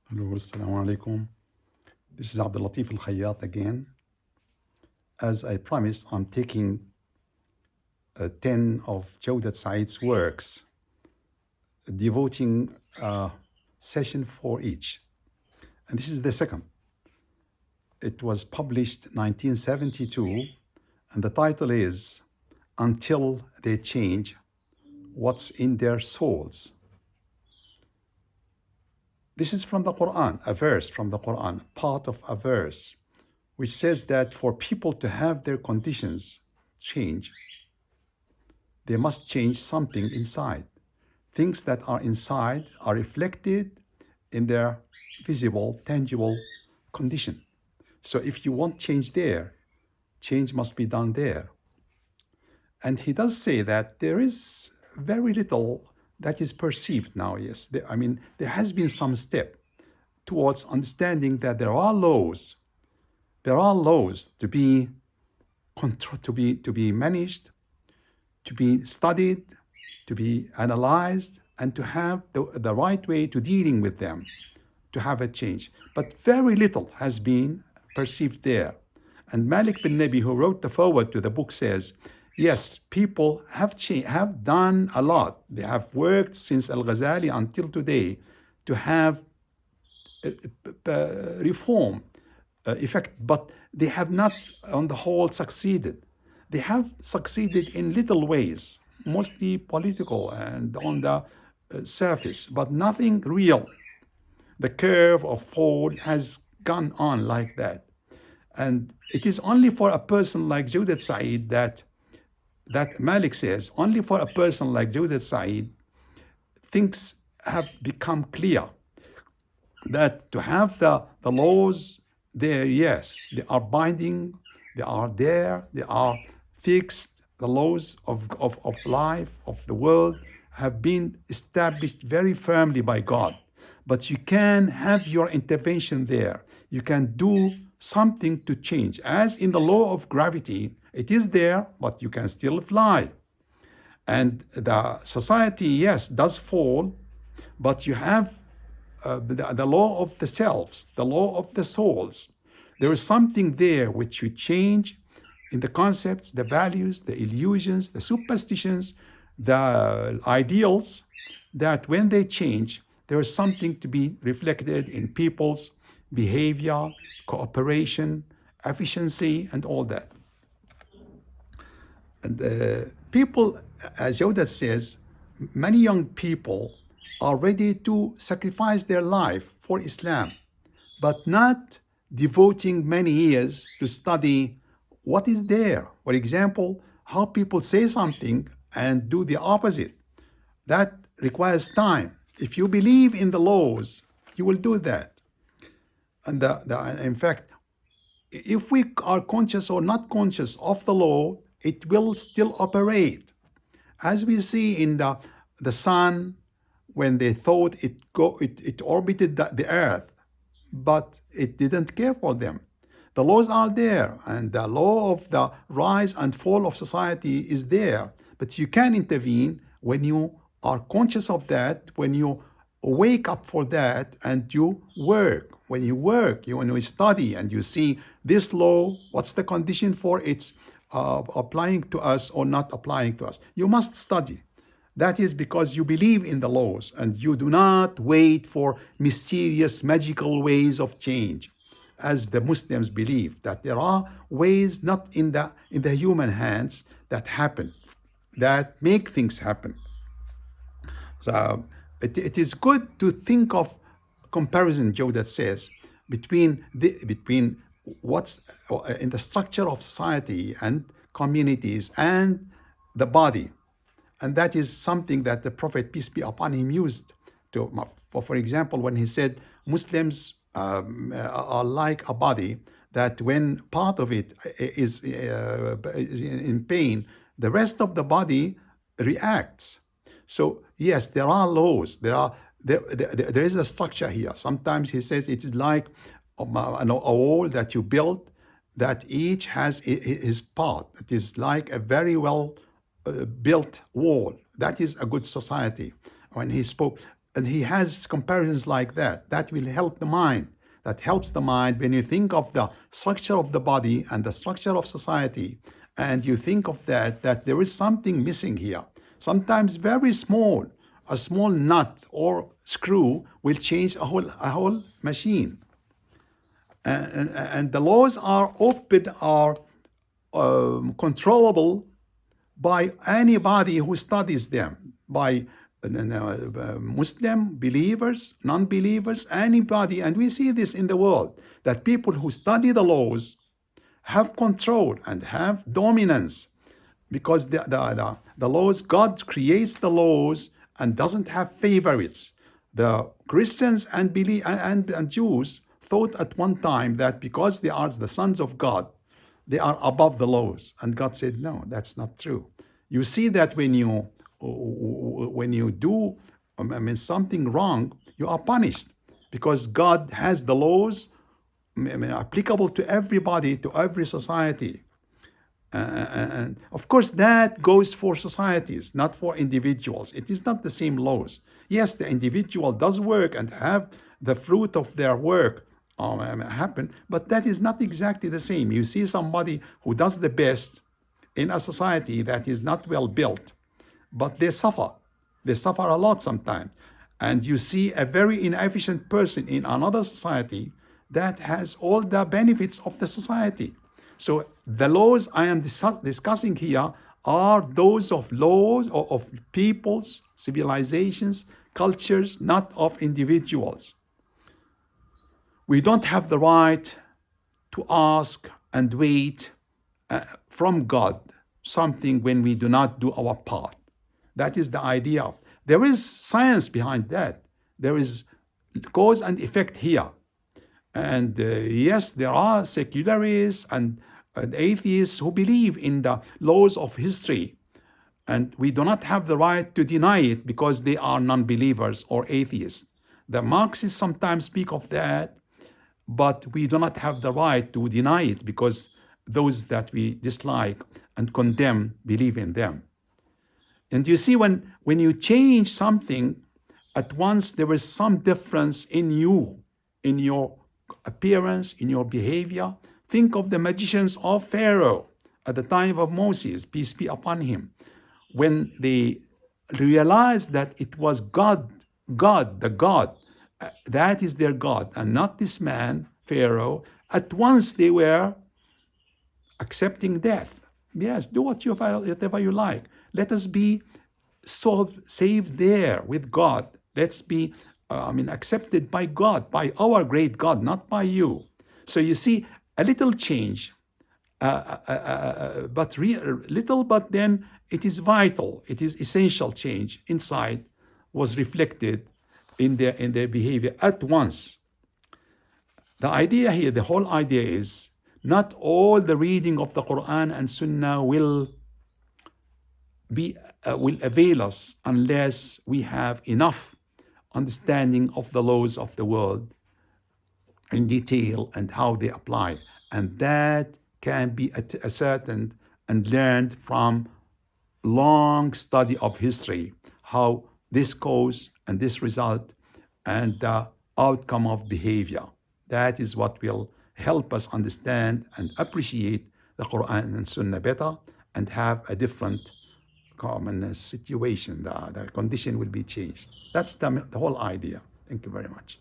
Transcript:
Hello, assalamu alaikum. This is Abdul Latif Al Khayyat again. As I promised, I'm taking 10 of Jawdat Said's works, devoting a session for each. And this is the second. It was published 1972, and the title is Until They Change What's in Their Souls. This is from the Qur'an, a verse from the Qur'an, part of a verse, which says that for people to have their conditions change, they must change something inside. Things that are inside are reflected in their visible, tangible condition. So if you want change there, change must be done there. And he does say that there is very little that is perceived now. Yes, there has been some step towards understanding that there are laws. There are laws to be managed, to be studied, to be analyzed, and to have the right way to dealing with them, to have a change. But very little has been perceived there. And Malek Bennabi, who wrote the foreword to the book, says, yes, people have done a lot. They have worked since Al-Ghazali until today to have reform effect, but they have not on the whole succeeded. They have succeeded in little ways, mostly political and on the surface, but nothing real. The curve of fall has gone on like that. And it is only for a person like Jawdat Said that Malik says, only for a person like Jawdat Said, things have become clear. That to have the laws there, yes, they are binding, they are there, they are fixed. The laws of life, of the world, have been established very firmly by God. But you can have your intervention there. You can do something to change. As in the law of gravity, it is there, but you can still fly. And the society, yes, does fall, but you have the law of the selves, the law of the souls. There is something there which you change in the concepts, the values, the illusions, the superstitions, the ideals, that when they change, there is something to be reflected in people's behavior, cooperation, efficiency, and all that. And people, as Jawdat says, many young people are ready to sacrifice their life for Islam, but not devoting many years to study what is there. For example, how people say something and do the opposite. That requires time. If you believe in the laws, you will do that. And in fact, if we are conscious or not conscious of the law, it will still operate. As we see in the sun, when they thought it orbited the earth, but it didn't care for them. The laws are there, and the law of the rise and fall of society is there. But you can intervene when you are conscious of that, when you wake up for that, and you work. When you work, when you study, and you see this law, what's the condition for its applying to us or not applying to us. You must study. That is because you believe in the laws and you do not wait for mysterious, magical ways of change, as the Muslims believe that there are ways not in the human hands that happen, that make things happen. So it is good to think of comparison, Jawdat says, between what's in the structure of society and communities and the body. And that is something that the Prophet, peace be upon him, used to, for example, when he said Muslims are like a body, that when part of it is in pain, the rest of the body reacts. So yes, there are laws. There is a structure here. Sometimes he says it is like a wall that you build, that each has his part. It is like a very well built wall. That is a good society. When he spoke, and he has comparisons like that. That will help the mind. That helps the mind when you think of the structure of the body and the structure of society, and you think of that there is something missing here. Sometimes very small, a small nut or screw will change a whole machine. And the laws are open, are controllable by anybody who studies them, by Muslim believers, non-believers, anybody. And we see this in the world, that people who study the laws have control and have dominance, because the laws, God creates the laws and doesn't have favorites. The Christians and Jews thought at one time that because they are the sons of God, they are above the laws. And God said, no, that's not true. You see that when you do something wrong, you are punished, because God has the laws applicable to everybody, to every society. And of course, that goes for societies, not for individuals. It is not the same laws. Yes, the individual does work and have the fruit of their work happen, but that is not exactly the same. You see somebody who does the best in a society that is not well built, but they suffer. They suffer a lot sometimes. And you see a very inefficient person in another society that has all the benefits of the society. So the laws I am discussing here are those of laws or of peoples, civilizations, cultures, not of individuals. We don't have the right to ask and wait from God something when we do not do our part. That is the idea. There is science behind that. There is cause and effect here. And yes, there are secularists and atheists who believe in the laws of history. And we do not have the right to deny it because they are non-believers or atheists. The Marxists sometimes speak of that, but we do not have the right to deny it because those that we dislike and condemn believe in them. And you see, when you change something, at once there is some difference in you, in your appearance, in your behavior. Think of the magicians of Pharaoh at the time of Moses, peace be upon him. When they realized that it was God, the God, that is their God, and not this man, Pharaoh, at once they were accepting death. Yes, do whatever you like. Let us be saved there with God. Let's be accepted by God, by our great God, not by you. So you see, a little change, but little, but then it is vital. It is essential change inside was reflected in their behavior at once. The idea here, the whole idea is not all the reading of the Qur'an and Sunnah will avail us unless we have enough understanding of the laws of the world in detail and how they apply. And that can be ascertained and learned from long study of history, how this cause and this result and the outcome of behavior. That is what will help us understand and appreciate the Quran and Sunnah better and have a different common situation. The condition will be changed. That's the whole idea. Thank you very much.